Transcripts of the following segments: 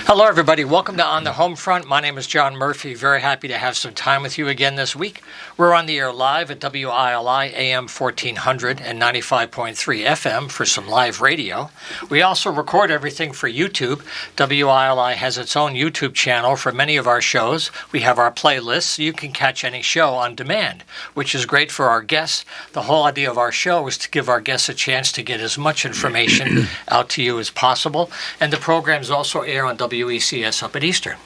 Hello, everybody. Welcome to On the Homefront. My name is John Murphy. Very happy to have some time with you again this week. We're on the air live at WILI AM 1400 and 95.3 FM for some live radio. We also record everything for YouTube. WILI has its own YouTube channel for many of our shows. We have our playlists. You can catch any show on demand, which is great for our guests. The whole idea of our show is to give our guests a chance to get as much information out to you as possible. And the programs also air on WECS up at Eastern.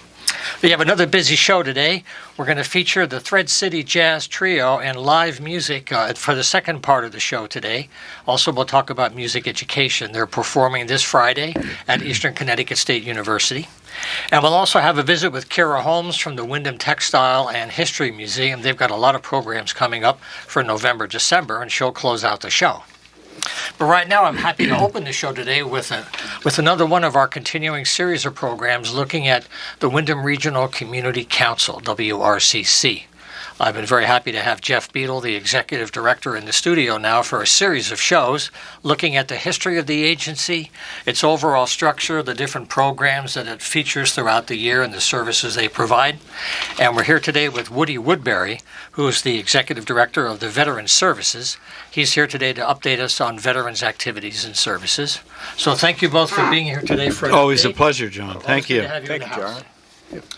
We have another busy show today. We're going to feature the Thread City Jazz Trio and live music for the second part of the show today. Also, we'll talk about music education. They're performing this Friday at Eastern Connecticut State University. And we'll also have a visit with Kira Holmes from the Wyndham Textile and History Museum. They've got a lot of programs coming up for November, December, and she'll close out the show. But right now, I'm happy to open the show today with another one of our continuing series of programs looking at the Wyndham Regional Community Council, WRCC. I've been very happy to have Jeff Beadle, the executive director, in the studio now for a series of shows looking at the history of the agency, its overall structure, the different programs that it features throughout the year, and the services they provide. And we're here today with Woody Woodbury, who is the executive director of the Veterans Services. He's here today to update us on veterans' activities and services. So thank you both for being here today for an Always update. a pleasure, John. Thank you. Thank you, John.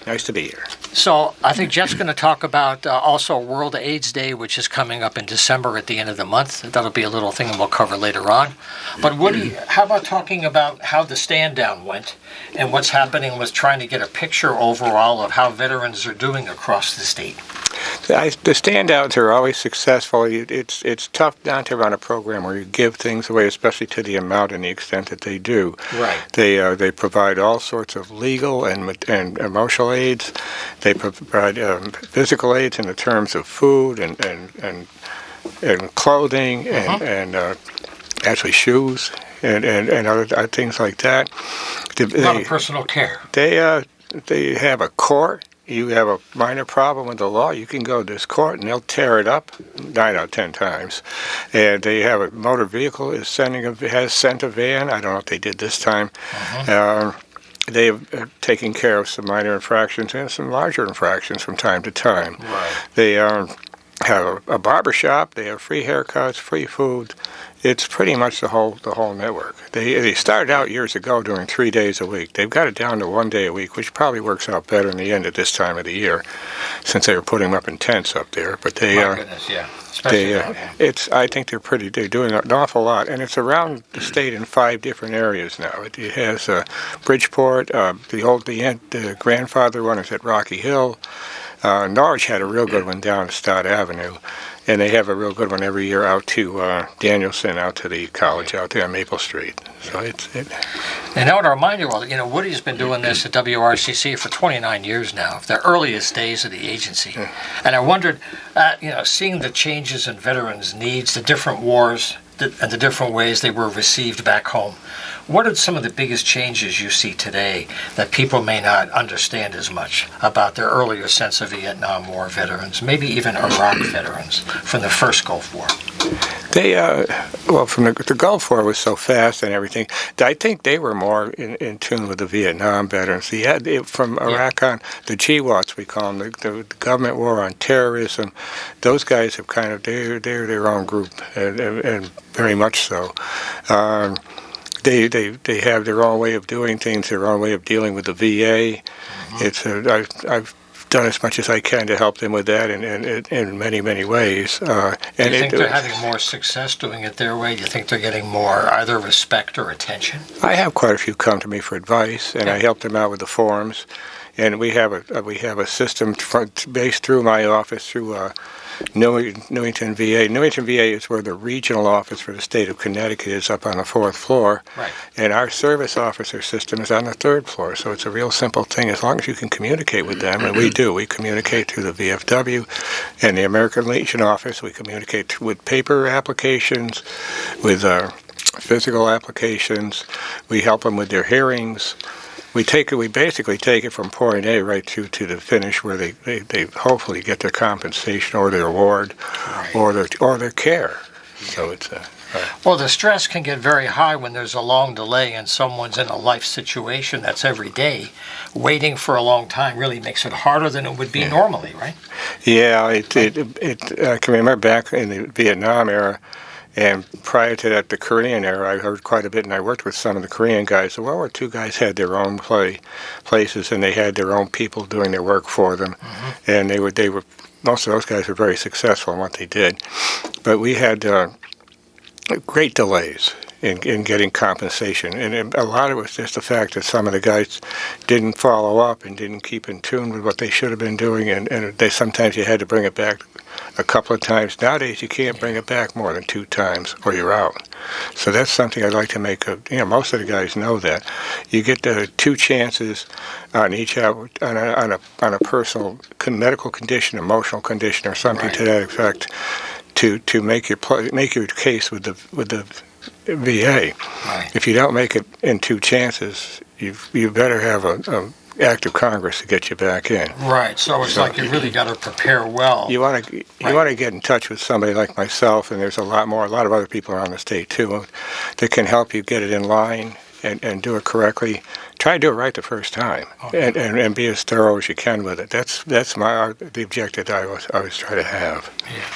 Nice to be here. So I think Jeff's going to talk about also World AIDS Day, which is coming up in December at the end of the month. That'll be a little thing we'll cover later on. But Woody, how about talking about how the stand down went and what's happening with trying to get a picture overall of how veterans are doing across the state? The standouts are always successful. It's tough not to run a program where you give things away, especially to the amount and the extent that they do. Right. They provide all sorts of legal and emotional aids. They provide physical aids in the terms of food and clothing and actually shoes and other things like that. A lot of personal care. They have a court. You have a minor problem with the law, you can go to this court and they'll tear it up 9 out of 10 times. And they have a motor vehicle has sent a van. I don't know if they did this time. They've taken care of some minor infractions and some larger infractions from time to time. Right. They have a barber shop. They have free haircuts, free food. It's pretty much the whole network. They started out years ago doing 3 days a week. They've got it down to 1 day a week, which probably works out better in the end at this time of the year, since they were putting them up in tents up there. But they, my goodness, yeah. I think they're doing an awful lot, and it's around the state in 5 different areas now. It has Bridgeport, the grandfather one is at Rocky Hill. Norwich had a real good one down at Stott Avenue, and they have a real good one every year out to Danielson, out to the college out there on Maple Street. So And I want to remind you all, Woody's been doing this at WRCC for 29 years now, the earliest days of the agency. And I wondered, seeing the changes in veterans' needs, the different wars, and the different ways they were received back home. What are some of the biggest changes you see today that people may not understand as much about their earlier sense of Vietnam War veterans, maybe even Iraq veterans from the first Gulf War? From the Gulf War was so fast and everything, I think they were more in tune with the Vietnam veterans. From Iraq on, the GWATs we call them, the government war on terrorism, those guys have kind of, they're their own group, and very much so. They have their own way of doing things, their own way of dealing with the VA. I've done as much as I can to help them with that in many, many ways. Do you think they're having more success doing it their way? Do you think they're getting more either respect or attention? I have quite a few come to me for advice, and I help them out with the forms. And we have a system based through my office through Newington VA. Newington VA is where the regional office for the state of Connecticut is, up on the 4th floor. Right. And our service officer system is on the 3rd floor. So it's a real simple thing as long as you can communicate with them. And we do. We communicate through the VFW and the American Legion office. We communicate with paper applications, with physical applications. We help them with their hearings. We basically take it from point A right through to the finish, where they hopefully get their compensation or their award, or their care. So it's Well, the stress can get very high when there's a long delay and someone's in a life situation that's every day. Waiting for a long time really makes it harder than it would be normally, right? Yeah, I can remember back in the Vietnam era, and prior to that, the Korean era, I heard quite a bit, and I worked with some of the Korean guys. The World War II guys had their own places, and they had their own people doing their work for them, and they were most of those guys were very successful in what they did. But we had great delays in getting compensation, and a lot of it was just the fact that some of the guys didn't follow up and didn't keep in tune with what they should have been doing, and sometimes you had to bring it back a couple of times. Nowadays, you can't bring it back more than 2 times, or you're out. So that's something I'd like to make. Most of the guys know that you get 2 chances on each on a personal medical condition, emotional condition, or something to that effect, to make your case with the VA. Right. If you don't make it in 2 chances, you better have a act of Congress to get you back in. Right. So it's like you really got to prepare well. You want to get in touch with somebody like myself, and there's a lot of other people around the state too, that can help you get it in line and do it correctly. Try to do it right the first time, and be as thorough as you can with it. That's the objective I always try to have. Yeah.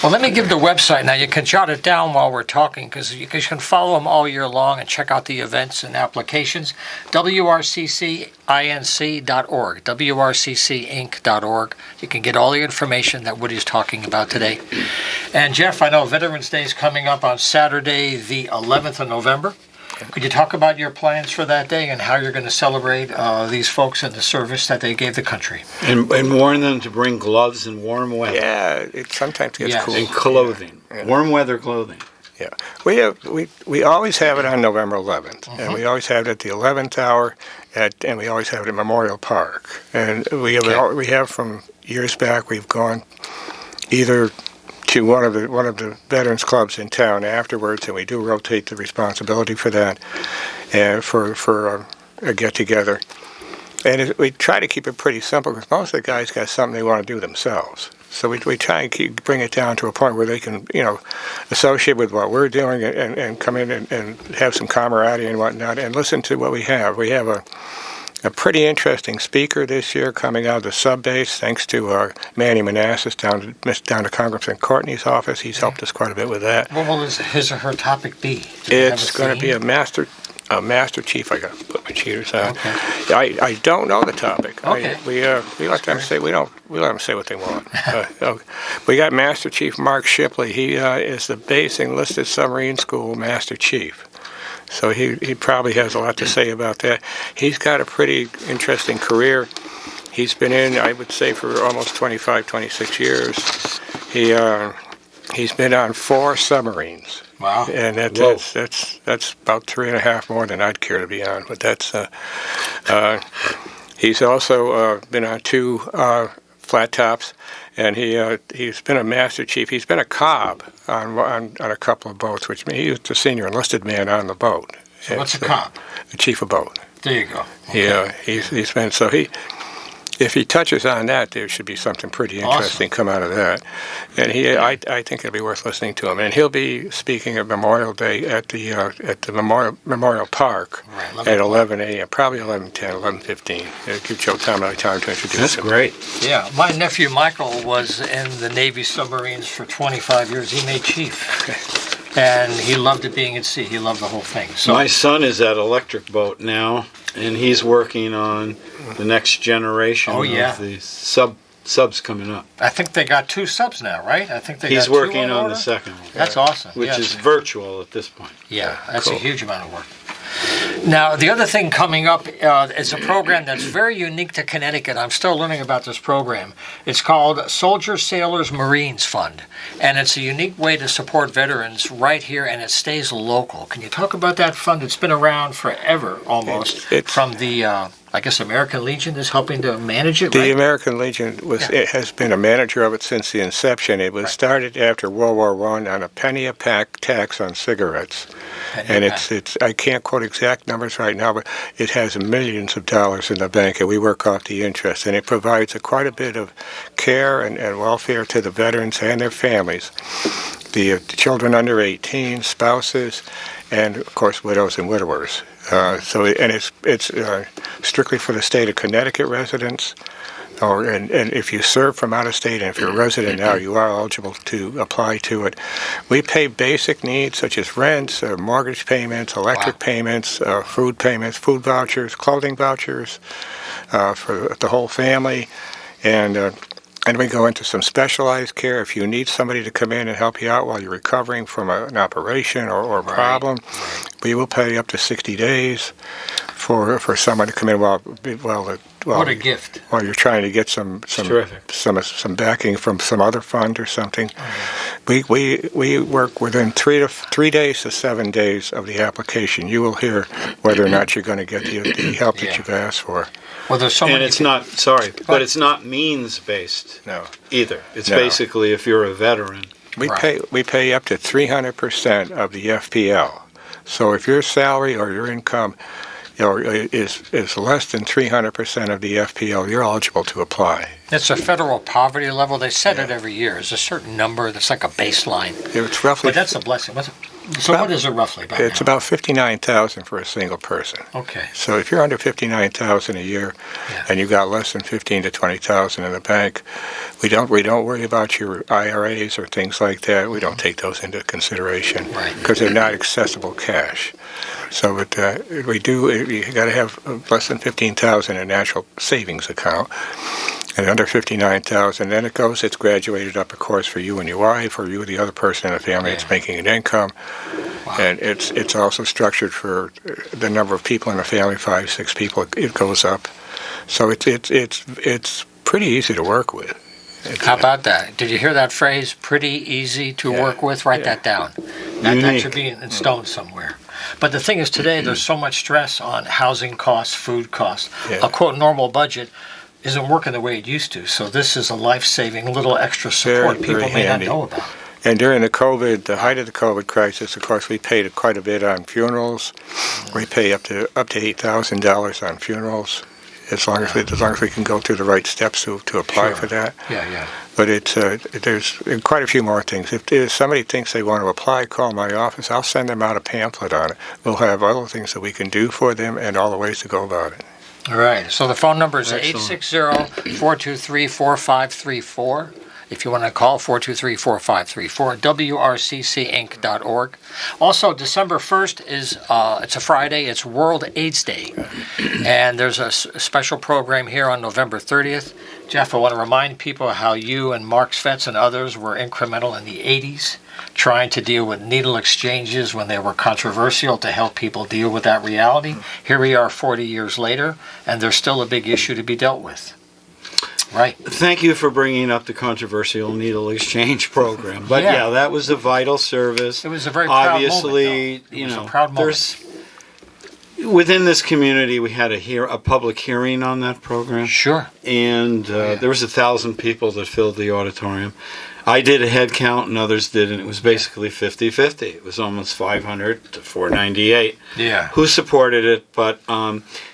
Well, let me give the website. Now, you can jot it down while we're talking, because you can follow them all year long and check out the events and applications. WRCCinc.org, WRCCinc.org. You can get all the information that Woody's talking about today. And, Jeff, I know Veterans Day is coming up on Saturday, the 11th of November. Could you talk about your plans for that day and how you're going to celebrate these folks and the service that they gave the country? And warn them to bring gloves and warm weather. Yeah, it sometimes gets cool. And clothing, warm weather clothing. Yeah, we always have it on November 11th, and we always have it at the 11th hour, and we always have it at Memorial Park. And we have from years back, we've gone either to one of the veterans clubs in town afterwards, and we do rotate the responsibility for that, and for a get together. And we try to keep it pretty simple, because most of the guys got something they want to do themselves. So we try and bring it down to a point where they can, associate with what we're doing and come in and have some camaraderie and whatnot, and listen to what we have. We have a pretty interesting speaker this year coming out of the sub-base, thanks to Manny Manassas down to Congressman Courtney's office. He's helped us quite a bit with that. What will his or her topic be? It's going to be a Master Chief. I got to put my cheaters on. Okay. I don't know the topic. Okay. We let them say we let them say what they want. We got Master Chief Mark Shipley. He is the base enlisted submarine school Master Chief. So he probably has a lot to say about that. He's got a pretty interesting career. He's been in, I would say, for almost 25, 26 years. He's been on 4 submarines. Wow. And that's about 3.5 more than I'd care to be on. But that's he's also been on 2 flat tops, and he's been a Master Chief. He's been a cob on a couple of boats, which means he was the senior enlisted man on the boat. So what's a cob? The chief of boat. There you go. Okay. Yeah, he's been if he touches on that, there should be something pretty interesting come out of that. And I think it'll be worth listening to him. And he'll be speaking at Memorial Day at the Memorial Park at 11 a.m., probably 11:10, 11:15. Give Joe Tom and I time to introduce him. That's great. Yeah, my nephew Michael was in the Navy submarines for 25 years. He made chief. And he loved it being at sea. He loved the whole thing. So my son is at Electric Boat now, and he's working on the next generation of the subs coming up. I think they got 2 subs now, right? He's working on the second one. That's awesome. Which is virtual at this point. Yeah, that's a huge amount of work. Now, the other thing coming up is a program that's very unique to Connecticut. I'm still learning about this program. It's called Soldiers, Sailors, Marines Fund, and it's a unique way to support veterans right here, and it stays local. Can you talk about that fund? It's been around forever, almost, from the... I guess American Legion is helping to manage it, right? The American Legion has been a manager of it since the inception. It was started after World War I on a penny a pack tax on cigarettes. And it's I can't quote exact numbers right now, but it has millions of dollars in the bank, and we work off the interest. And it provides quite a bit of care and welfare to the veterans and their families. the children under 18, spouses, and of course widows and widowers. It's strictly for the state of Connecticut residents. And if you serve from out of state, and if you're a resident now, you are eligible to apply to it. We pay basic needs such as rents, mortgage payments, electric payments, food vouchers, clothing vouchers for the whole family, and we go into some specialized care. If you need somebody to come in and help you out while you're recovering from an operation or a problem, we will pay up to 60 days for someone to come in while what a gift! While you're trying to get some backing from some other fund or something. We work within 3 days to 7 days of the application. You will hear whether or not you're going to get the help that you've asked for. Well, there's so many. And it's not means based. No. Either. It's basically if you're a veteran. We pay up to 300% of the FPL. So if your salary or your income is less than 300% of the FPL, you're eligible to apply. It's a federal poverty level. They set it every year. It's a certain number that's like a baseline. It's roughly. But that's a blessing. What is it roughly about? It's about $59,000 for a single person. Okay. So if you're under $59,000 a year, and you got less than $15,000 to $20,000 in the bank, we don't worry about your IRAs or things like that. We don't take those into consideration because they're not accessible cash. So we do. You got to have less than $15,000 in a natural savings account, and under $59,000, then it's graduated up, of course, for you and your wife, or you and the other person in the family that's making an income, and it's also structured for the number of people in the family, 5, 6 people. It goes up, so it's pretty easy to work with. How about that? Did you hear that phrase? Pretty easy to work with. Write that down. That should be in stone somewhere. But the thing is, today there's so much stress on housing costs, food costs. A quote normal budget isn't working the way it used to. So this is a life-saving little extra support people may not know about. And during the height of the COVID crisis, of course, we paid quite a bit on funerals. We pay up to $8,000 on funerals, as long as we can go through the right steps to apply for that. Yeah. But there's quite a few more things. If somebody thinks they want to apply, call my office. I'll send them out a pamphlet on it. We'll have other things that we can do for them and all the ways to go about it. All right. So the phone number is 860-423-4534. If you want to call, 423-4534, wrccinc.org. Also, December 1st it's a Friday. It's World AIDS Day. And there's a special program here on November 30th. Jeff, I want to remind people how you and Mark Svets and others were incremental in the 80s, trying to deal with needle exchanges when they were controversial to help people deal with that reality. Here we are 40 years later, and there's still a big issue to be dealt with. Right. Thank you for bringing up the controversial needle exchange program. But that was a vital service. It was a very proud moment, a proud moment. Within this community, we had a public hearing on that program. Sure. And there was 1,000 people that filled the auditorium. I did a head count and others did, and it was basically 50-50. It was almost 500 to 498 who supported it. But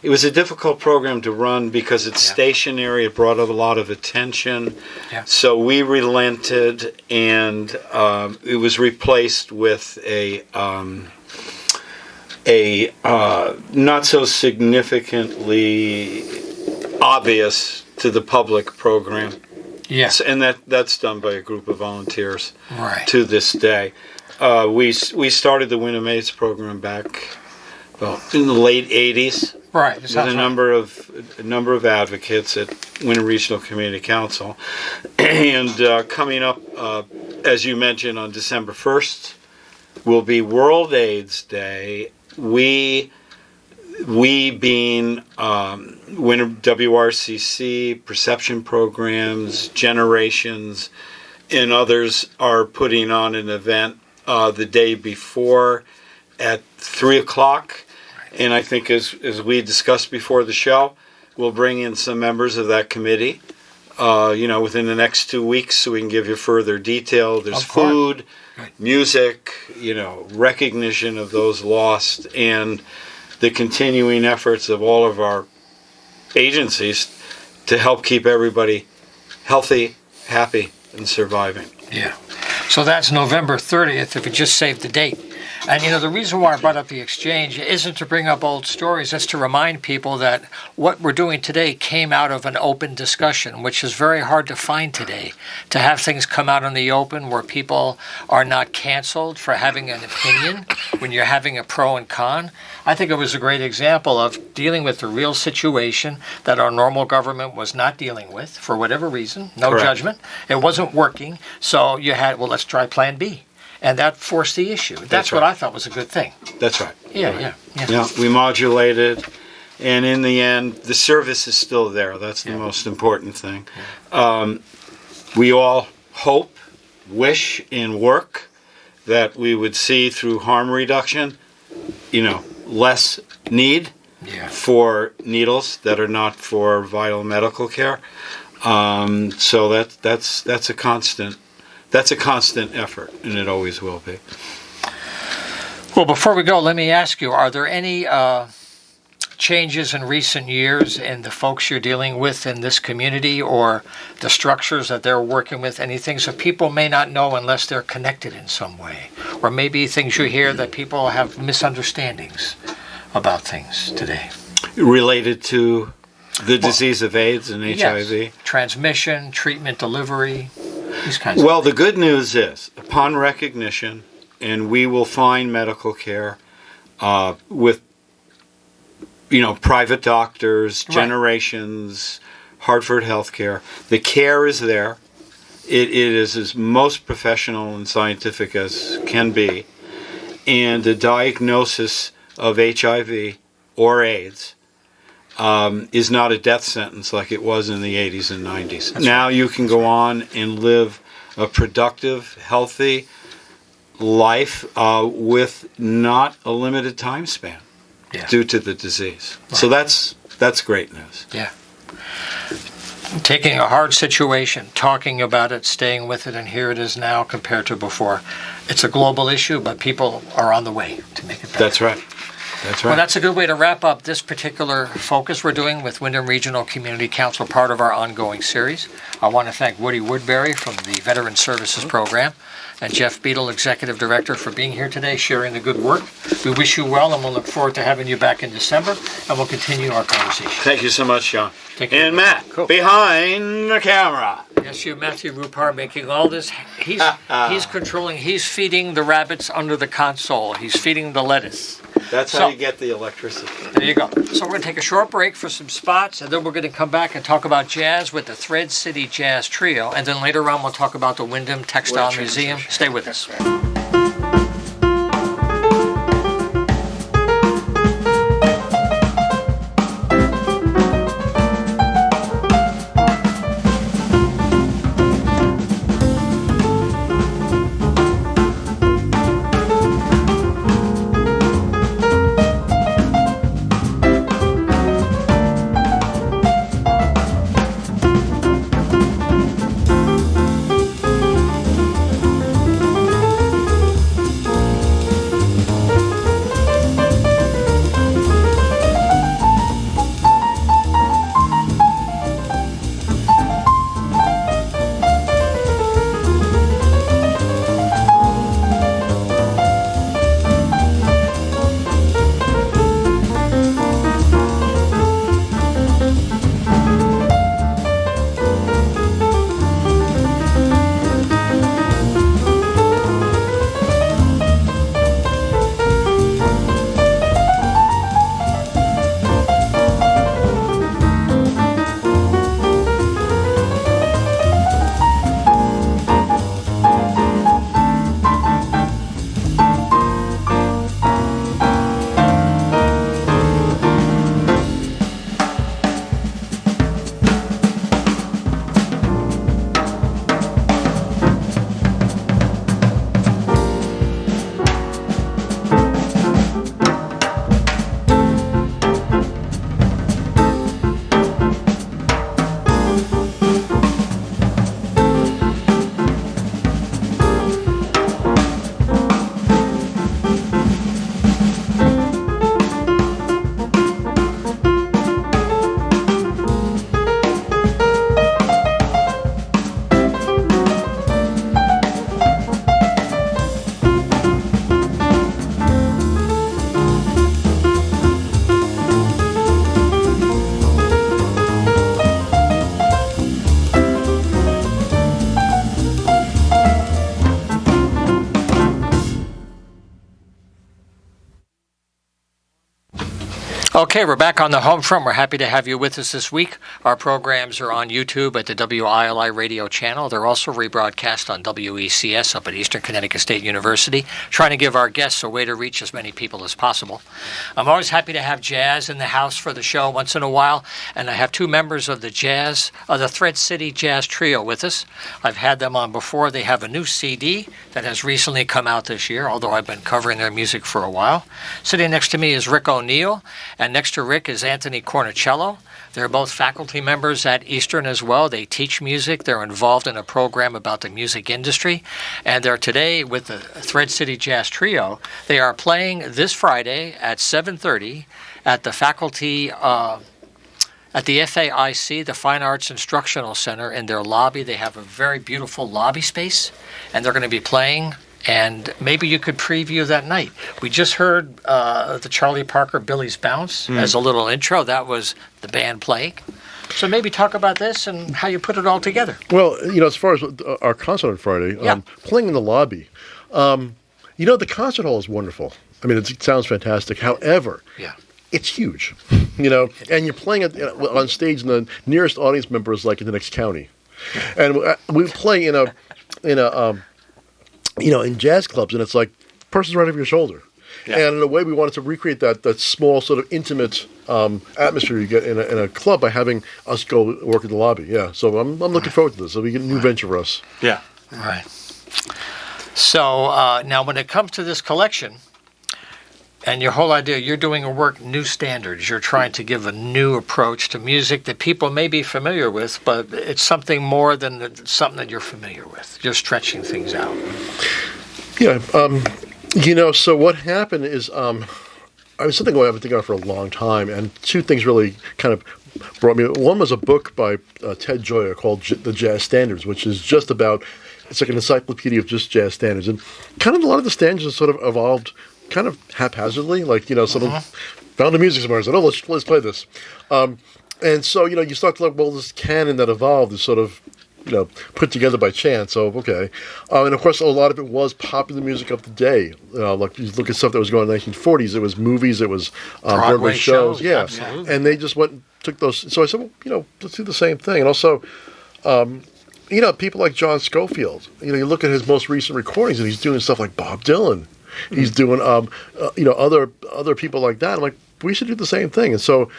it was a difficult program to run because it's stationary. It brought a lot of attention. Yeah. So we relented, and it was replaced with a not so significantly obvious to the public program. Yes, and that's done by a group of volunteers to this day. We started the Winter Maze program back in the late 80s. Right. With a number of advocates at Winter Regional Community Council. And coming up, as you mentioned, on December 1st will be World AIDS Day. We being Winter WRCC, perception programs, Generations, and others are putting on an event the day before at 3 o'clock. And I think as we discussed before the show, we'll bring in some members of that committee, within the next 2 weeks so we can give you further detail. There's food, music, recognition of those lost, and the continuing efforts of all of our agencies to help keep everybody healthy, happy, and surviving. Yeah. So that's November 30th, if you just saved the date. And the reason why I brought up the exchange isn't to bring up old stories, it's to remind people that what we're doing today came out of an open discussion, which is very hard to find today. To have things come out in the open where people are not canceled for having an opinion when you're having a pro and con. I think it was a great example of dealing with the real situation that our normal government was not dealing with for whatever reason, no Correct. judgment. It wasn't working, so you had, well, let's try plan B. And that forced the issue. That's what right. I thought was a good thing. That's right. Yeah. Yeah, we modulated, and in the end, the service is still there. That's the most important thing. We all hope, wish, and work that we would see through harm reduction, less need for needles that are not for vital medical care. So that's a constant. That's a constant effort, and it always will be. Well, before we go, let me ask you, are there any changes in recent years in the folks you're dealing with in this community or the structures that they're working with, anything so people may not know unless they're connected in some way? Or maybe things you hear that people have misunderstandings about things today? Related to the disease of AIDS and Yes. HIV? Transmission, treatment, delivery, these kinds Well, of the good news is, upon recognition, and we will find medical care with, private doctors, Right. Generations, Hartford Healthcare. The care is there. It is as most professional and scientific as can be. And the diagnosis of HIV or AIDS is not a death sentence like it was in the 80s and 90s. Now you can go on and live a productive, healthy life with not a limited time span due to the disease. Right. So that's great news. Yeah. Taking a hard situation, talking about it, staying with it, and here it is now compared to before. It's a global issue, but people are on the way to make it better. That's right. That's right. Well, that's a good way to wrap up this particular focus we're doing with Windham Regional Community Council, part of our ongoing series. I want to thank Woody Woodbury from the Veteran Services Program and Jeff Beadle, Executive Director, for being here today, sharing the good work. We wish you well, and we'll look forward to having you back in December, and we'll continue our conversation. Thank you so much, John. Take care. And Matt, Cool. behind the camera. Yes, you, Matthew Rupar, making all this. He's controlling. He's feeding the rabbits under the console. He's feeding the lettuce. That's So- how you get the electricity. There you go. So we're going to take a short break for some spots, and then we're going to come back and talk about jazz with the Thread City Jazz Trio, and then later on we'll talk about the Windham Textile Museum. Stay with us. Okay, we're back on the home front. We're happy to have you with us this week. Our programs are on YouTube at the WILI radio channel. They're also rebroadcast on WECS up at Eastern Connecticut State University, trying to give our guests a way to reach as many people as possible. I'm always happy to have jazz in the house for the show once in a while, and I have two members of the Thread City Jazz Trio with us. I've had them on before. They have a new CD that has recently come out this year, although I've been covering their music for a while. Sitting next to me is Rick O'Neill, and next to Rick is Anthony Cornicello. They're both faculty members at Eastern as well. They teach music. They're involved in a program about the music industry. And they're today with the Thread City Jazz Trio. They are playing this Friday at 7:30 at the faculty at the FAIC, the Fine Arts Instructional Center, in their lobby. They have a very beautiful lobby space, and they're going to be playing. And maybe you could preview that night. We just heard the Charlie Parker Billy's Bounce as a little intro. That was the band playing. So maybe talk about this and how you put it all together. Well, as far as our concert on Friday, playing in the lobby, the concert hall is wonderful. I mean, it sounds fantastic. However, it's huge, and you're playing on stage, and the nearest audience member is like in the next county. And we play in jazz clubs, and it's like person's right over your shoulder. Yeah. And in a way, we wanted to recreate that small sort of intimate atmosphere you get in a club by having us go work in the lobby. Yeah, so I'm looking forward to this. It'll be a new venture for us. Yeah, right. So now, when it comes to this collection, and your whole idea, you're doing a work new standards. You're trying to give a new approach to music that people may be familiar with, but it's something more than something that you're familiar with. You're stretching things out. Yeah. So what happened is I was something I've been thinking about for a long time, and two things really kind of brought me. One was a book by Ted Joyer called The Jazz Standards, which is just about, it's like an encyclopedia of just jazz standards. And kind of a lot of the standards have sort of evolved kind of haphazardly, like, someone found the music somewhere and said, oh, let's play this. And so, you start to look, well, this canon that evolved is sort of, put together by chance. So, okay. And of course, a lot of it was popular music of the day. Like, you look at stuff that was going on in the 1940s. It was movies, it was Broadway shows. Yeah. Absolutely. And they just went and took those. So I said, well, let's do the same thing. And also, people like John Scofield, you look at his most recent recordings, and he's doing stuff like Bob Dylan. He's doing, other people like that. I'm like, we should do the same thing. And so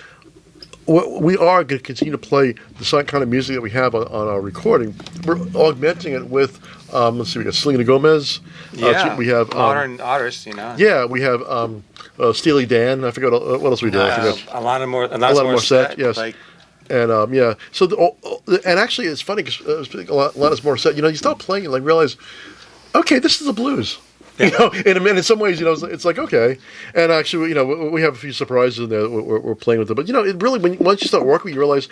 we are going to continue to play the same kind of music that we have on our recording. We're augmenting it with, let's see, we got Selena Gomez. We have modern artists, Yeah, we have Steely Dan. I forgot what else we did. Alanis Morissette. Yes. And So and actually, it's funny because Alanis Morissette. You start playing and realize, okay, this is the blues. In some ways, it's like, okay. And actually, we have a few surprises in there that we're playing with it. But, it really, once you start working, you realize,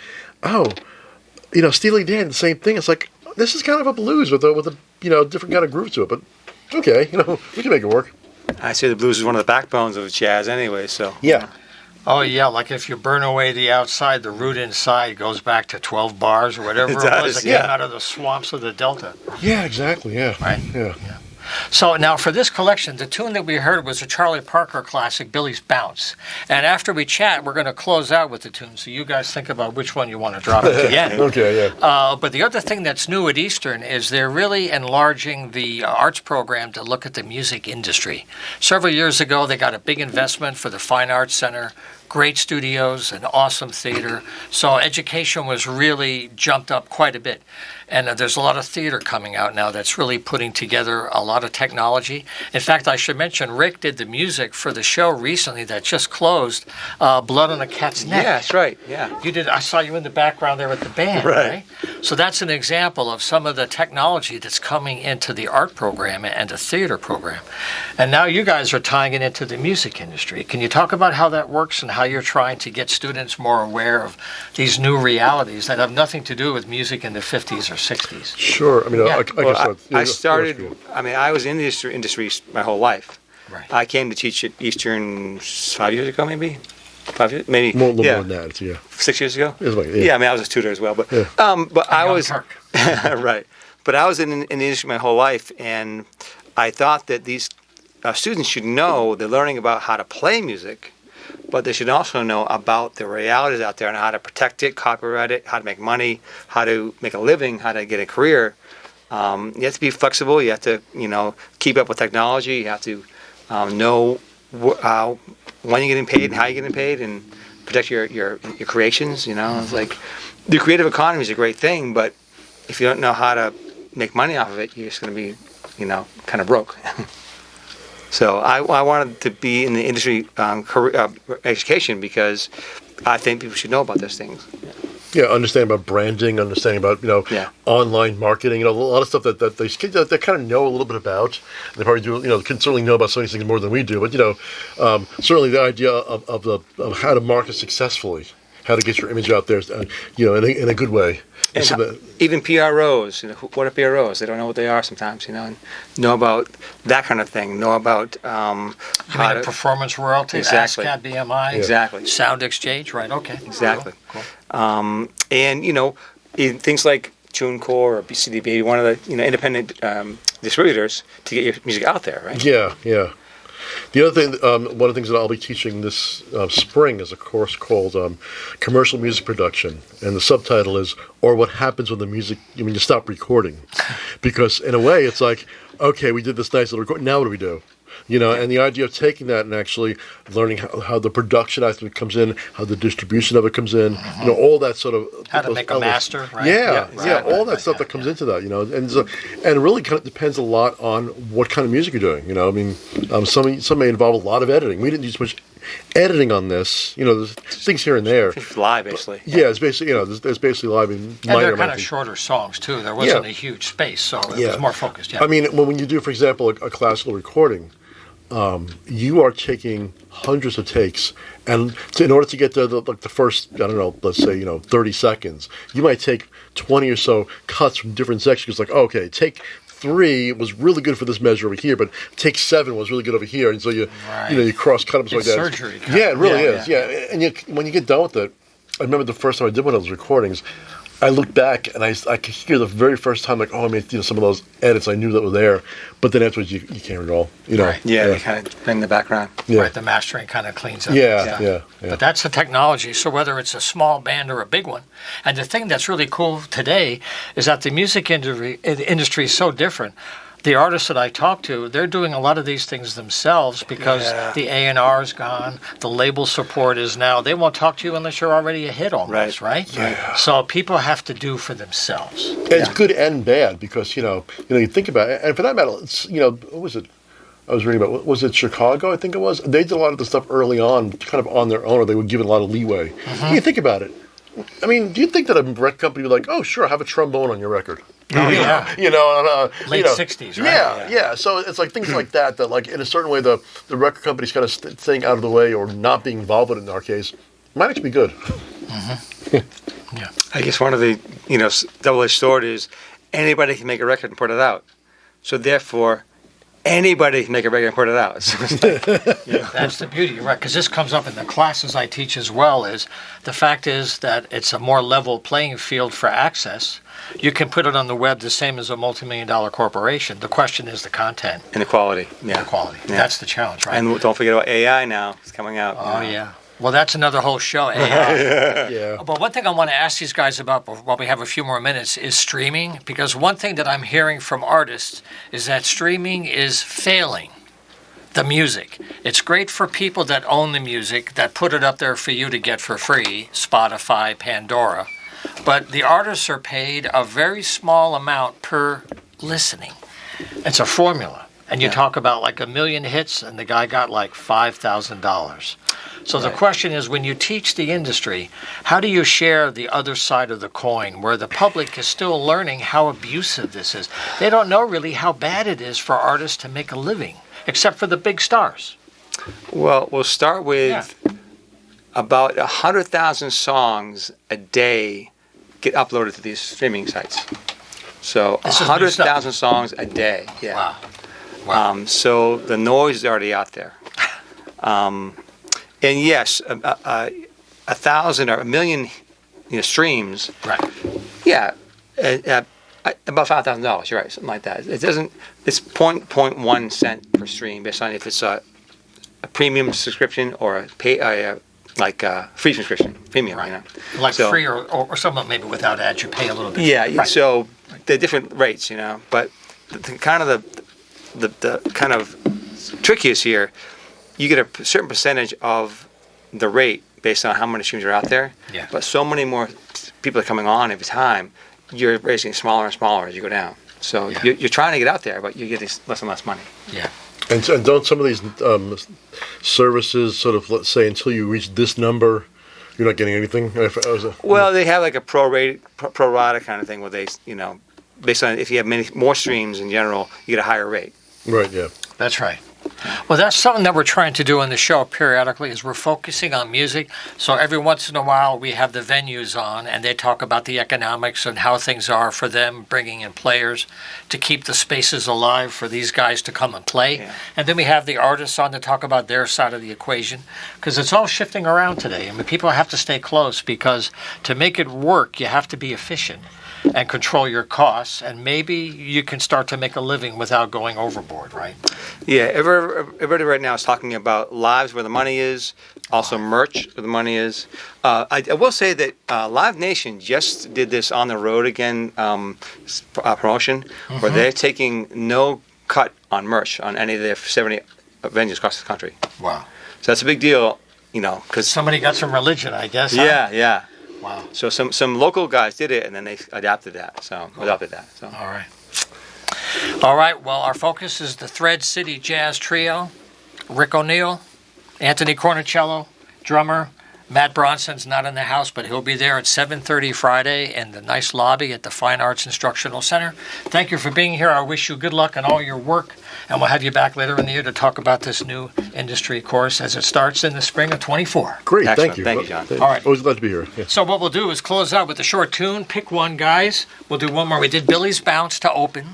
Steely Dan, the same thing. It's like, this is kind of a blues with a different kind of groove to it. But, okay, we can make it work. I say the blues is one of the backbones of jazz anyway, so. Yeah. Oh, yeah, like if you burn away the outside, the root inside goes back to 12 bars or whatever it was that came out of the swamps of the Delta. Yeah, exactly, yeah. Right? Yeah. So now for this collection, the tune that we heard was a Charlie Parker classic, Billy's Bounce. And after we chat, we're going to close out with the tune. So you guys think about which one you want to drop at the end. Okay, yeah. But the other thing that's new at Eastern is they're really enlarging the arts program to look at the music industry. Several years ago, they got a big investment for the Fine Arts Center, great studios, an awesome theater. So education was really jumped up quite a bit. And there's a lot of theater coming out now that's really putting together a lot of technology. In fact, I should mention, Rick did the music for the show recently that just closed, Blood on a Cat's Neck. Yeah, that's right, yeah. You did. I saw you in the background there with the band, right? So that's an example of some of the technology that's coming into the art program and the theater program. And now you guys are tying it into the music industry. Can you talk about how that works and how you're trying to get students more aware of these new realities that have nothing to do with music in the 50s or 60s? Sure. I mean, I started, I was in the industry my whole life. Right. I came to teach at Eastern 5 years ago, maybe? 5 years? Maybe. More than that, yeah. 6 years ago? Yeah, I was a tutor as well. But I was, right. But I was in the industry my whole life, and I thought that these students should know they're learning about how to play music, but they should also know about the realities out there and how to protect it, copyright it, how to make money, how to make a living, how to get a career. You have to be flexible. You have to, keep up with technology. You have to know when you're getting paid and how you're getting paid, and protect your creations. It's like the creative economy is a great thing, but if you don't know how to make money off of it, you're just going to be, kind of broke. So I wanted to be in the industry career, education, because I think people should know about those things. Yeah, understanding about branding, understanding about online marketing, a lot of stuff that these kids they kind of know a little bit about. They probably do, can certainly know about some of these things more than we do. But certainly the idea of how to market successfully, how to get your image out there, in a good way. And even PROs, what are PROs? They don't know what they are sometimes, and know about that kind of thing. Know about performance royalty, exactly. ASCAP, BMI, exactly, sound exchange, right? Okay, exactly. Cool. And in things like TuneCore or BCDB, one of the independent distributors to get your music out there, right? Yeah. The other thing, one of the things that I'll be teaching this spring is a course called Commercial Music Production, and the subtitle is "Or What Happens When you Stop Recording," because in a way it's like, okay, we did this nice little record, now what do we do? And the idea of taking that and actually learning how the production aspect comes in, how the distribution of it comes in, all that sort of how to make a master, right? Yeah, all that stuff that comes into that, and it really kind of depends a lot on what kind of music you're doing. Some may involve a lot of editing. We didn't do so much editing on this. There's things here and there. It's live, basically. Yeah, it's basically there's basically live in minor. And they're kind of shorter songs too. There wasn't a huge space, so it was more focused. Yeah. I mean, when you do, for example, a classical recording. You are taking hundreds of takes, and in order to get to the first, let's say 30 seconds, you might take 20 or so cuts from different sections. Like, okay, take 3 was really good for this measure over here, but take 7 was really good over here, and so you cross cut them like that. Surgery. Yeah, it really is. Yeah, and when you get done with it, I remember the first time I did one of those recordings. I looked back and I could hear the very first time, like, I made some of those edits. I knew that were there, but then afterwards you can't at all. Right. Yeah, you kind of bring the background. Yeah. Right, the mastering kind of cleans up. Yeah. But that's the technology. So whether it's a small band or a big one, and the thing that's really cool today is that the music industry is so different. The artists that I talk to, they're doing a lot of these things themselves because the A&R is gone, the label support is now. They won't talk to you unless you're already a hit almost, right? Yeah. So people have to do for themselves. And it's good and bad because, you think about it, and for that matter, it's, what was it? I was reading about, was it Chicago, I think it was? They did a lot of the stuff early on, kind of on their own, or they would give it a lot of leeway. You think about it. I mean, do you think that a record company would be like, oh, sure, have a trombone on your record? Oh, yeah. Late 60s, right? Yeah. So it's like things like that like in a certain way the record company's kind of staying out of the way or not being involved in our case might actually be good. Yeah. I guess one of the, double-edged sword is anybody can make a record and put it out. So therefore, anybody can make a record and put it out. So it's That's the beauty, right? Because this comes up in the classes I teach as well. Is the fact is that it's a more level playing field for access. You can put it on the web the same as a multi-million-dollar corporation. The question is the content and the quality. Yeah. The quality. Yeah. That's the challenge, right? And don't forget about AI now. It's coming out. Oh yeah. Well, that's another whole show. AI. Yeah. But one thing I want to ask these guys about while we have a few more minutes is streaming, because one thing that I'm hearing from artists is that streaming is failing the music. It's great for people that own the music, that put it up there for you to get for free, Spotify, Pandora. But the artists are paid a very small amount per listening. It's a formula. And you talk about like 1 million hits, and the guy got like $5,000. So the question is, when you teach the industry, how do you share the other side of the coin, where the public is still learning how abusive this is? They don't know really how bad it is for artists to make a living, except for the big stars. Well, we'll start with about 100,000 songs a day get uploaded to these streaming sites. So 100,000 songs a day. Yeah. Wow. So the noise is already out there. And yes, 1,000 or 1 million streams. Right. Yeah. About $5,000, you're right, something like that. It doesn't. It's 0.1 cent per stream, based on if it's a premium subscription or a free subscription, premium, Right. you know. Like So- free or something maybe without ads, you pay a little bit. Yeah, Right. so they're different rates, you know. But the kind of the kind of trick is here, you get a certain percentage of the rate based on how many streams are out there. Yeah. But so many more people are coming on every time, you're raising smaller and smaller as you go down. So Yeah. you're trying to get out there, but you're getting less and less money. Yeah. And don't some of these services sort of, let's say, until you reach this number, you're not getting anything? Well, they have like a pro rata kind of thing where they, you know, based on if you have many more streams in general, you get a higher rate. Right, yeah. That's right. Well, that's something that we're trying to do on the show periodically is we're focusing on music. So every once in a while we have the venues on and they talk about the economics and how things are for them, bringing in players to keep the spaces alive for these guys to come and play. Yeah. And then we have the artists on to talk about their side of the equation because it's all shifting around today. I mean, people have to stay close because to make it work, you have to be efficient and control your costs, and maybe you can start to make a living without going overboard, right? Yeah, everybody right now is talking about lives where the money is, also merch where the money is. I will say that Live Nation just did this on the road again promotion where they're taking no cut on merch on any of their 70 venues across the country. Wow. So that's a big deal, you know, because Somebody got some religion, I guess. Huh? yeah. Wow. So some local guys did it and then they adopted that. So. All right. All right. Well, our focus is the Thread City Jazz Trio. Rick O'Neill, Anthony Cornicello, drummer. Matt Bronson's not in the house, but he'll be there at 7:30 Friday in the nice lobby at the Fine Arts Instructional Center. Thank you for being here. I wish you good luck in all your work, and we'll have you back later in the year to talk about this new industry course as it starts in the spring of 24. Great, Excellent. thank you. Thank you, John. All right. Always glad to be here. Yeah. So what we'll do is close out with a short tune. Pick one, guys. We'll do one more. We did Billy's Bounce to open,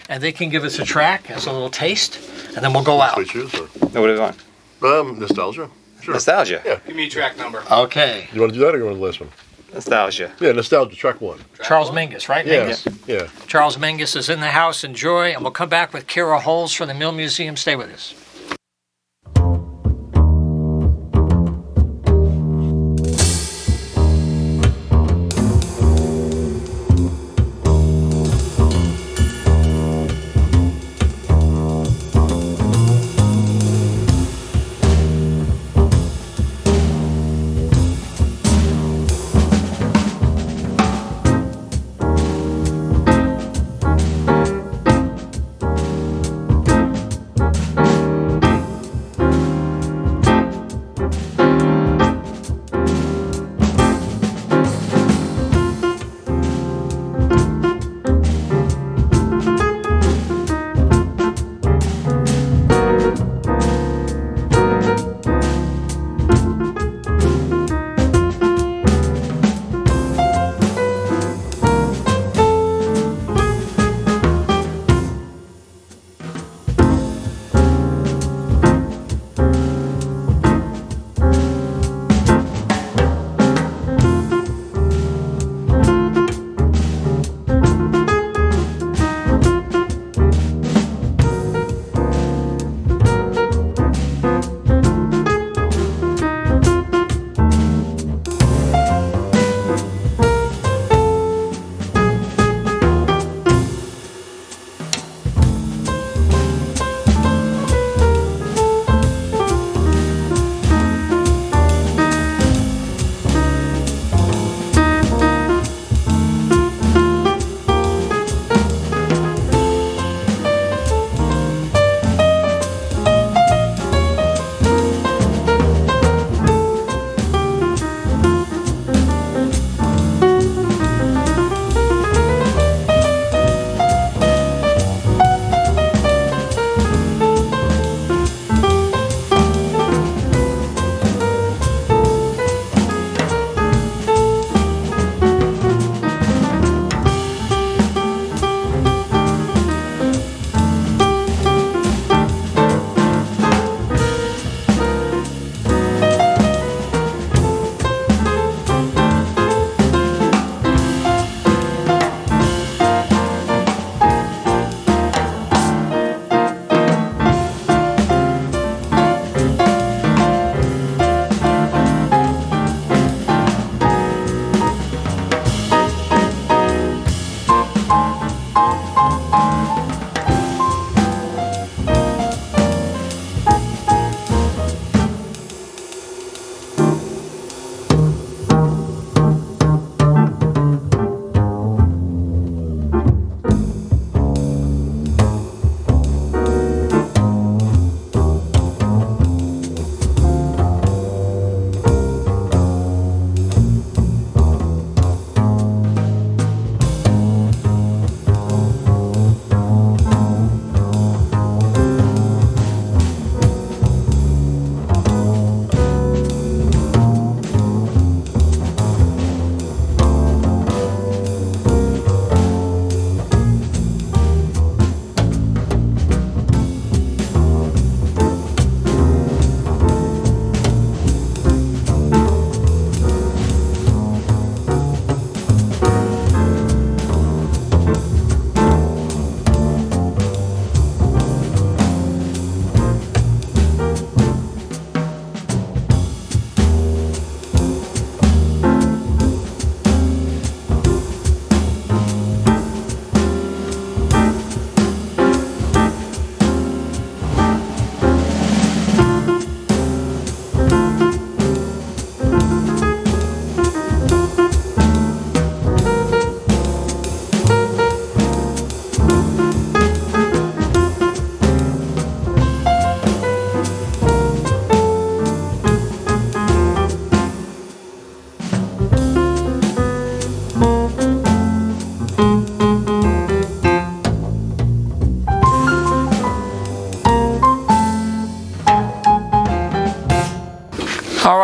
and they can give us a track as a little taste, and then we'll go out. Sweet shoes, or What are we going? nostalgia. Sure. Nostalgia. Yeah. Give me a track number. Okay. You want to do that, or you want to last one? Nostalgia. Yeah, nostalgia. Track one. Charles Mingus, right? Yeah, Mingus? yeah. Charles Mingus is in the house. Enjoy, and we'll come back with Kira Holmes from the Mill Museum. Stay with us.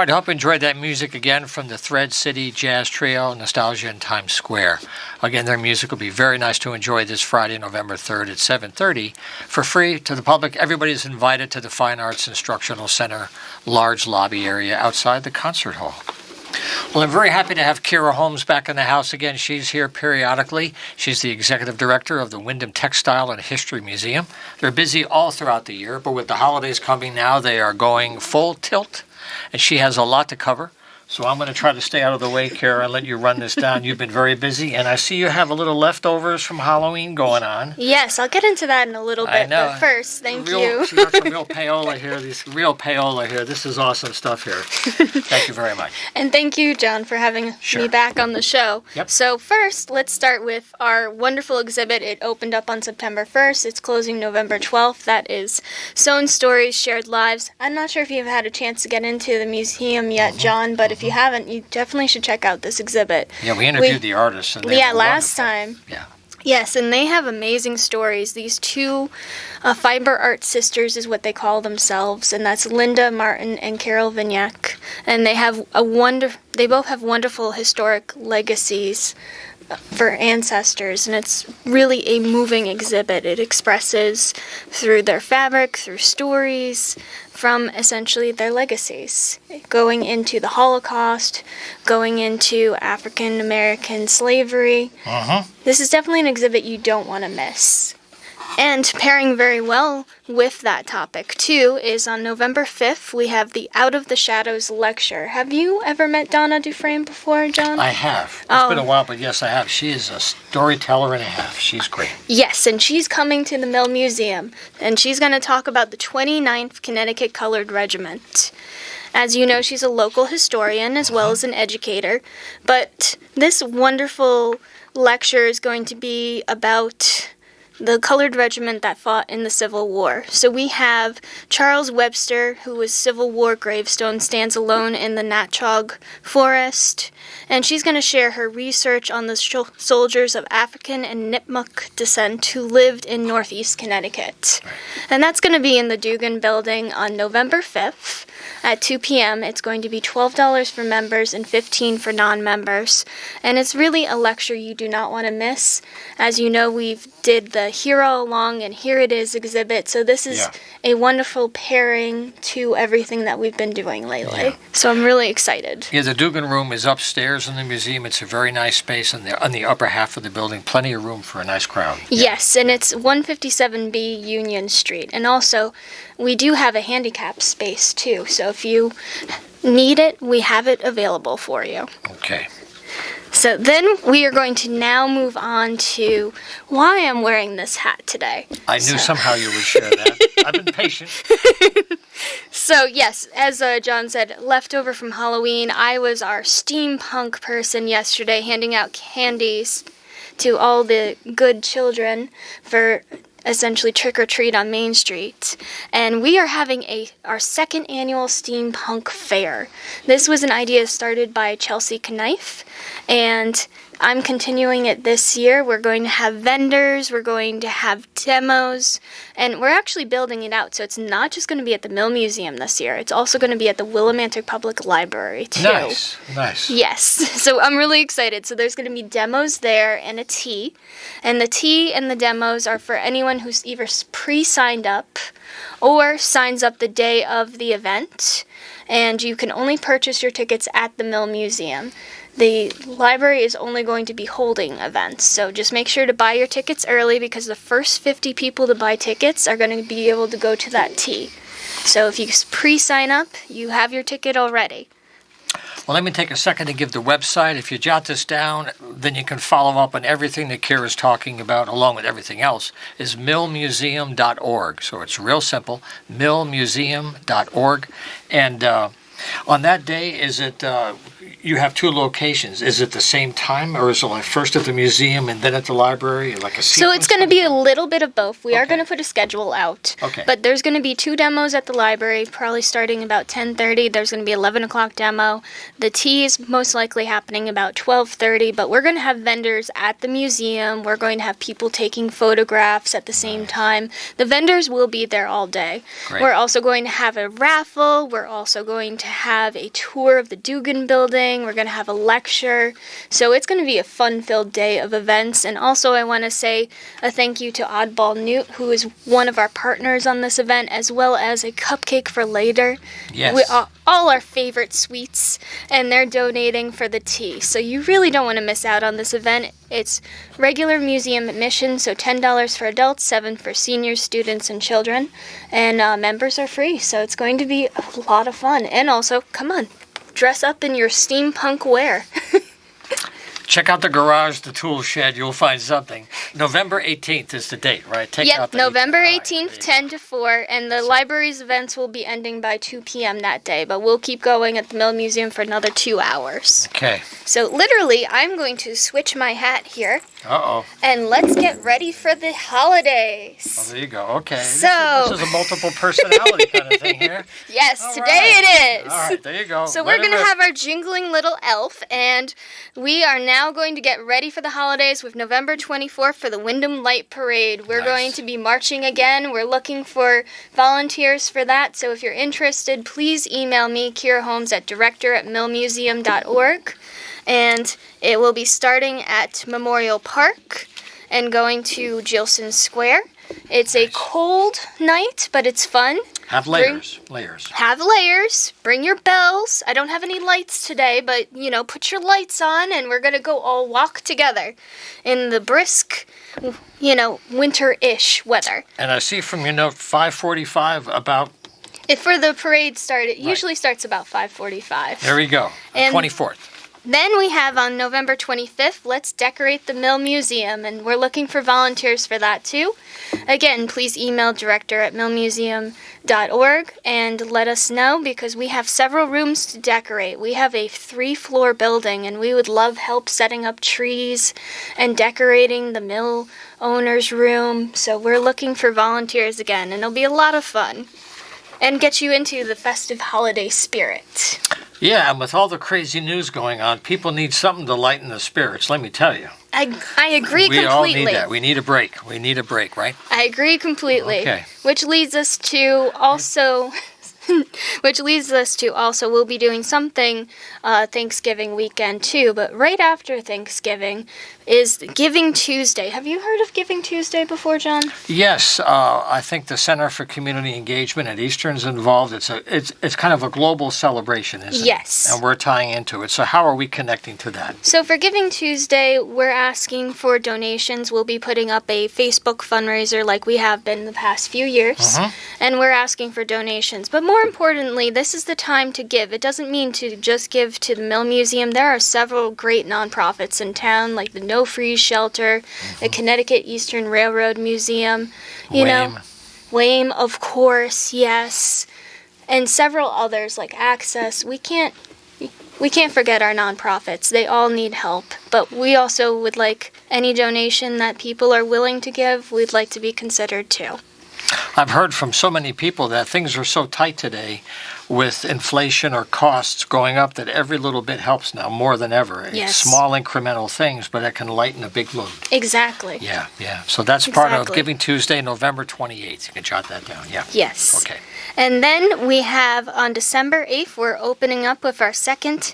right, I hope you enjoyed that music again from the Thread City Jazz Trio, Nostalgia in Times Square. Again, their music will be very nice to enjoy this Friday, November 3rd at 7:30 for free to the public. Everybody's invited to the Fine Arts Instructional Center large lobby area outside the concert hall. Well, I'm very happy to have Kira Holmes back in the house again. She's here periodically. She's the executive director of the Wyndham Textile and History Museum. They're busy all throughout the year, but with the holidays coming now, they are going full tilt, and she has a lot to cover. So I'm going to try to stay out of the way, Kara, and let you run this down. You've been very busy, and I see you have a little leftovers from Halloween going on. Yes, I'll get into that in a little bit, I know. but first, thank you. She got some real payola here. This is awesome stuff here. Thank you very much. And thank you, John, for having me back on the show. Yep. So first, let's start with our wonderful exhibit. It opened up on September 1st. It's closing November 12th. That is Sewn Stories, Shared Lives. I'm not sure if you've had a chance to get into the museum yet, John, but if you haven't, you definitely should check out this exhibit. Yeah, we interviewed the artists. And they were last wonderful. time. Yeah. Yes, and they have amazing stories. These two fiber art sisters is what they call themselves, and that's Linda Martin and Carol Vignac. And they have they both have wonderful historic legacies for ancestors, and it's really a moving exhibit. It expresses through their fabric, through stories, from essentially their legacies, going into the Holocaust, going into African American slavery. This is definitely an exhibit you don't want to miss. And pairing very well with that topic, too, is on November 5th, we have the Out of the Shadows lecture. Have you ever met Donna Dufresne before, John? I have. It's been a while, but yes, I have. She is a storyteller and a half. She's great. Yes, and she's coming to the Mill Museum, and she's going to talk about the 29th Connecticut Colored Regiment. As you know, she's a local historian as well as an educator, but this wonderful lecture is going to be about the colored regiment that fought in the Civil War. So we have Charles Webster, who was Civil War gravestone, stands alone in the Natchog Forest, and she's going to share her research on the soldiers of African and Nipmuc descent who lived in Northeast Connecticut. And that's going to be in the Dugan Building on November 5th at 2 p.m. It's going to be $12 for members and $15 for non-members. And it's really a lecture you do not want to miss. As you know, we've did the Here All Along and Here It Is exhibit. So this is a wonderful pairing to everything that we've been doing lately. Yeah. So I'm really excited. Yeah, the Dugan Room is upstairs in the museum. It's a very nice space on the upper half of the building. Plenty of room for a nice crowd. Yes, and it's 157B Union Street. And also, we do have a handicap space too. So if you need it, we have it available for you. Okay. So then we are going to now move on to why I'm wearing this hat today. I knew somehow you would share that. I've been patient. So yes, as John said, leftover from Halloween, I was our steampunk person yesterday, handing out candies to all the good children for essentially trick or treat on Main Street. And we are having our second annual steampunk fair. This was an idea started by Chelsea Knife, and I'm continuing it this year. We're going to have vendors, we're going to have demos, and we're actually building it out. So it's not just going to be at the Mill Museum this year. It's also going to be at the Willimantic Public Library, too. Nice. Yes. So I'm really excited. So there's going to be demos there and a tea. And the tea and the demos are for anyone who's either pre-signed up or signs up the day of the event. And you can only purchase your tickets at the Mill Museum. The library is only going to be holding events, so just make sure to buy your tickets early because the first 50 people to buy tickets are going to be able to go to that tea. So if you pre-sign up, you have your ticket already. Well, let me take a second to give the website. If you jot this down, then you can follow up on everything that Kira's talking about, along with everything else, is millmuseum.org. So it's real simple, millmuseum.org. And on that day, you have two locations. Is it the same time, or is it like first at the museum and then at the library, like a So it's sequence? going to be a little bit of both. We are Okay. going to put a schedule out. Okay. But there's going to be 2 demos at the library, probably starting about 10:30. There's going to be 11 o'clock demo. The tea is most likely happening about 12:30, but we're going to have vendors at the museum. We're going to have people taking photographs at the same time. The vendors will be there all day. Great. We're also going to have a raffle. We're also going to have a tour of the Dugan building. We're going to have a lecture. So it's going to be a fun-filled day of events. And also I want to say a thank you to Oddball Newt, who is one of our partners on this event, as well as a cupcake for later. Yes. All our favorite sweets, and they're donating for the tea. So you really don't want to miss out on this event. It's regular museum admission, so $10 for adults, $7 for seniors, students, and children. And members are free, so it's going to be a lot of fun. And also, come on, dress up in your steampunk wear. Check out the garage, the tool shed. You'll find something. November 18th is the date, right? Take out Yep, the November 18th. 18th, 10 to 4, and the library's events will be ending by 2 p.m. that day, but we'll keep going at the Mill Museum for another 2 hours. Okay. So literally, I'm going to switch my hat here, Uh-oh. and let's get ready for the Oh, holidays. there you go. Okay. So- This is a multiple personality kind of thing here. Yes, All today right. it is. All right, there you go. So Let we're it going to rip. have our jingling little elf, and we are now going to get ready for the holidays with November 24th for the Wyndham Light Parade. We're Nice. going to be marching again. We're looking for volunteers for that, so if you're interested, please email me, Kira Holmes, at director@millmuseum.org, and it will be starting at Memorial Park and going to Gilson Square. It's a cold night, but it's fun. Have layers. Layers. Have layers, bring your bells. I don't have any lights today, but, put your lights on, and we're going to go all walk together in the brisk, winter-ish weather. And I see from your note 5:45 about, If for the parade start, it usually starts about 5:45. there we go, And- 24th. Then we have on November 25th, let's decorate the Mill Museum, and we're looking for volunteers for that too. Again, please email director@millmuseum.org and let us know, because we have several rooms to decorate. We have a 3-floor building, and we would love help setting up trees and decorating the mill owner's room. So we're looking for volunteers again, and it'll be a lot of fun and get you into the festive holiday spirit. Yeah, and with all the crazy news going on, people need something to lighten the spirits, let me tell you. I agree We completely. all need that. We need a break. We need a break, right? I agree completely. Okay. Which leads us to also we'll be doing something Thanksgiving weekend too, but right after Thanksgiving is Giving Tuesday. Have you heard of Giving Tuesday before, John? Yes, I think the Center for Community Engagement at Eastern's involved. It's kind of a global celebration, isn't it? Yes. And we're tying into it. So how are we connecting to that? So for Giving Tuesday, we're asking for donations. We'll be putting up a Facebook fundraiser like we have been the past few years, and we're asking for donations. But more importantly, this is the time to give. It doesn't mean to just give to the Mill Museum. There are several great nonprofits in town, like the No Freeze Shelter, the Connecticut Eastern Railroad Museum, WAME, of course, yes, and several others like Access. We can't forget our nonprofits. They all need help, but we also would like any donation that people are willing to give. We'd like to be considered too. I've heard from so many people that things are so tight today with inflation or costs going up that every little bit helps now more than ever. It's Yes. small incremental things, but it can lighten a big load. Exactly. Yeah. So that's part of Exactly. Giving Tuesday, November 28th. You can jot that down. Yeah. Yes. Okay. And then we have on December 8th, we're opening up with our second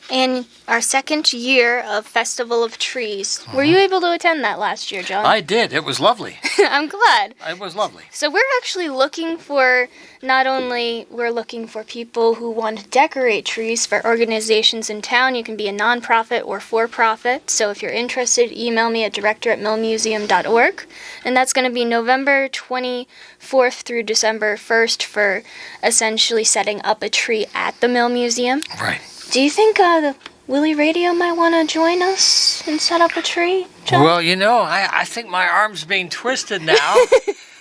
year of Festival of Trees. Were you able to attend that last year, John? I did. It was lovely. I'm glad. It was lovely. So we're actually looking for, we're looking for people who want to decorate trees for organizations in town. You can be a nonprofit or for-profit. So if you're interested, email me at director@millmuseum.org. And that's going to be November 24th through December 1st for essentially setting up a tree at the Mill Museum. Right. Do you think the Willie Radio might want to join us and set up a tree, John? Well, I think my arm's being twisted now.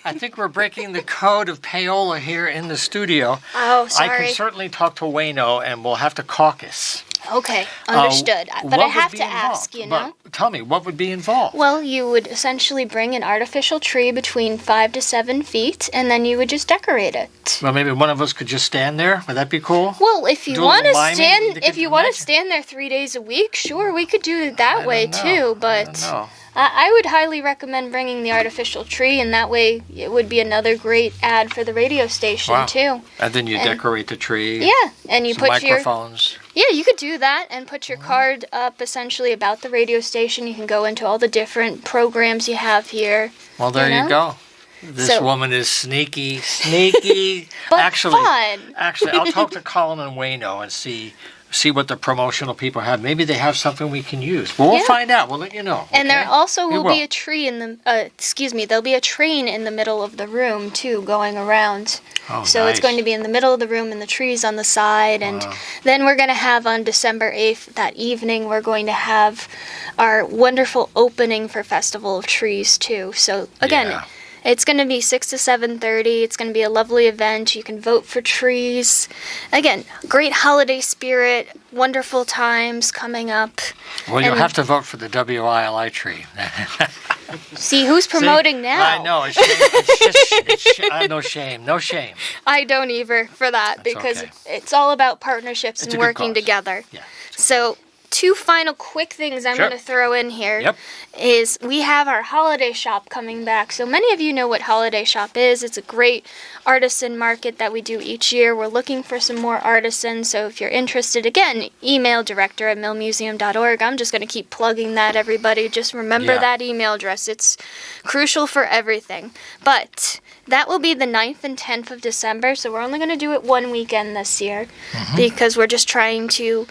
I think we're breaking the code of payola here in the studio. Oh, I sorry. can certainly talk to Wayno, and we'll have to caucus. Okay, understood. But what I would have be to ask, involved? But tell me, what would be involved? Well, you would essentially bring an artificial tree between 5 to 7 feet, and then you would just decorate it. Well, maybe one of us could just stand there. Would that be cool? Well, if you Do a want to little miming? stand, They if could you want to imagine- stand there 3 days a week, sure, we could do it that way I don't know. too. I But don't know. I would highly recommend bringing the artificial tree, and that way it would be another great ad for the radio station Wow. too. And then you And- decorate the tree. Yeah, and you Some put your microphones. you could do that and put your card up essentially about the radio station. You can go into all the different programs you have here. Well, there you know? go. This So- woman is sneaky. But actually, fun. actually, I'll talk to Colin and Wayno and see what the promotional people have. Maybe they have something we can use. But we'll Yeah. find out. We'll let you know. And there okay? also We will be a tree in the there'll be a train in the middle of the room too going around. Oh, So it's nice. going to be in the middle of the room and the trees on the side. And Wow. then we're going to have on December 8th, that evening, we're going to have our wonderful opening for Festival of Trees too. So again, Yeah. it's going to be 6 to 7:30. It's going to be a lovely event. You can vote for trees. Again, great holiday spirit, wonderful times coming up. Well, you'll and- have to vote for the WILI tree. See who's promoting See? now. I know. It's, no shame. No shame. I don't either for that That's because okay. it's all about partnerships It's and a good working cause. together. Yeah. So, two final quick things I'm Sure. going to throw in here Yep. is we have our holiday shop coming back. So many of you know what holiday shop is. It's a great artisan market that we do each year. We're looking for some more artisans. So if you're interested, again, email director@millmuseum.org. I'm just going to keep plugging that, everybody. Just remember Yeah. that email address. It's crucial for everything. But that will be the 9th and 10th of December. So we're only going to do it one weekend this year because we're just trying to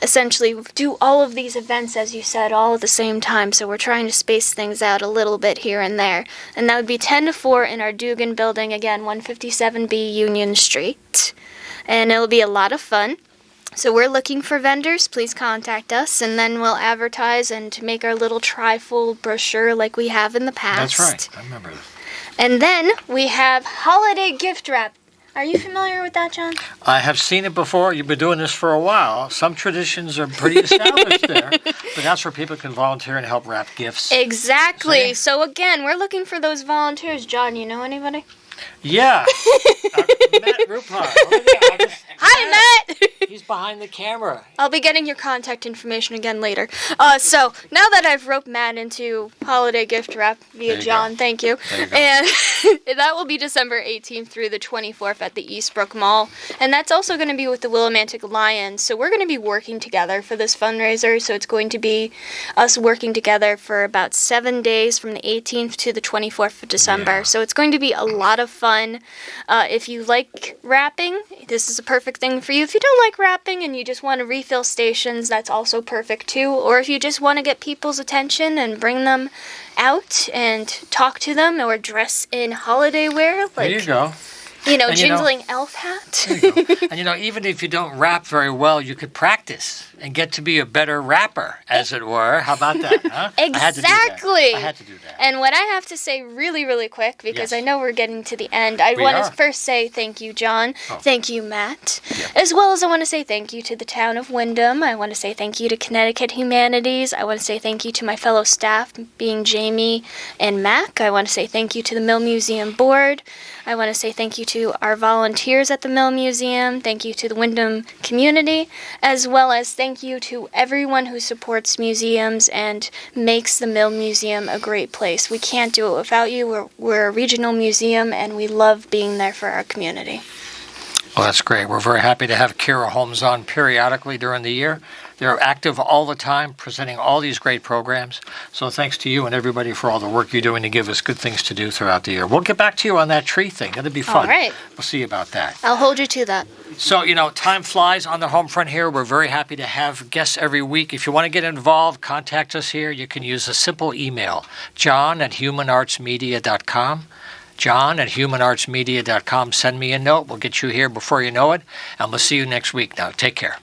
essentially do all of these events, as you said, all at the same time. So we're trying to space things out a little bit here and there. And that would be 10 to 4 in our Dugan building, again, 157B Union Street. And it'll be a lot of fun. So we're looking for vendors. Please contact us, and then we'll advertise and make our little trifold brochure like we have in the past. That's right. I remember that. And then we have holiday gift wrap. Are you familiar with that, John? I have seen it before. You've been doing this for a while. Some traditions are pretty established there, but that's where people can volunteer and help wrap gifts. Exactly. See? So again, we're looking for those volunteers. John, you know anybody? Yeah. Matt Rupar. Over there. Hi, Matt. He's behind the camera. I'll be getting your contact information again later. So now that I've roped Matt into holiday gift wrap via There you John, go. thank you. There you go. And that will be December 18th through the 24th at the Eastbrook Mall. And that's also going to be with the Willimantic Lions. So we're going to be working together for this fundraiser. So it's going to be us working together for about 7 days from the 18th to the 24th of December. Yeah. So it's going to be a lot of fun. If you like rapping, this is a perfect thing for you. If you don't like rapping and you just want to refill stations, that's also perfect too. Or if you just want to get people's attention and bring them out and talk to them or dress in holiday wear, There you like, go. you know, And you know- jingling elf hat. There you go. And you know, even if you don't rap very well, you could practice and get to be a better rapper, as it were. How about that? Huh? I had to do that. Exactly. I had to do that. And what I have to say really, really quick, because Yes. I know we're getting to the end, I We want are. to first say thank you, John. Oh. Thank you, Matt. Yeah. As well as I want to say thank you to the town of Wyndham. I want to say thank you to Connecticut Humanities. I want to say thank you to my fellow staff, being Jamie and Mac. I want to say thank you to the Mill Museum Board. I want to say thank you to our volunteers at the Mill Museum. Thank you to the Wyndham community, as well as thank you to everyone who supports museums and makes the Mill Museum a great place. We can't do it without you. We're a regional museum, and we love being there for our community. Well, that's great. We're very happy to have Kira Holmes on periodically during the year. They're active all the time, presenting all these great programs. So thanks to you and everybody for all the work you're doing to give us good things to do throughout the year. We'll get back to you on that tree thing. That'll be fun. All right. We'll see about that. I'll hold you to that. So, you know, time flies on the Homefront here. We're very happy to have guests every week. If you want to get involved, contact us here. You can use a simple email, john@humanartsmedia.com. John@humanartsmedia.com. Send me a note. We'll get you here before you know it. And we'll see you next week. Now, take care.